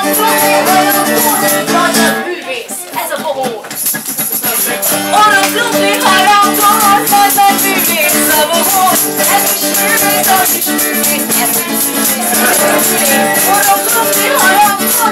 Nagy művész, ez a bohóc. Arra klubbi hajamban, nagy művész a bohóc. Ez is művész, az is művész, ez is művész, az is művész. Arra klubbi hajamban,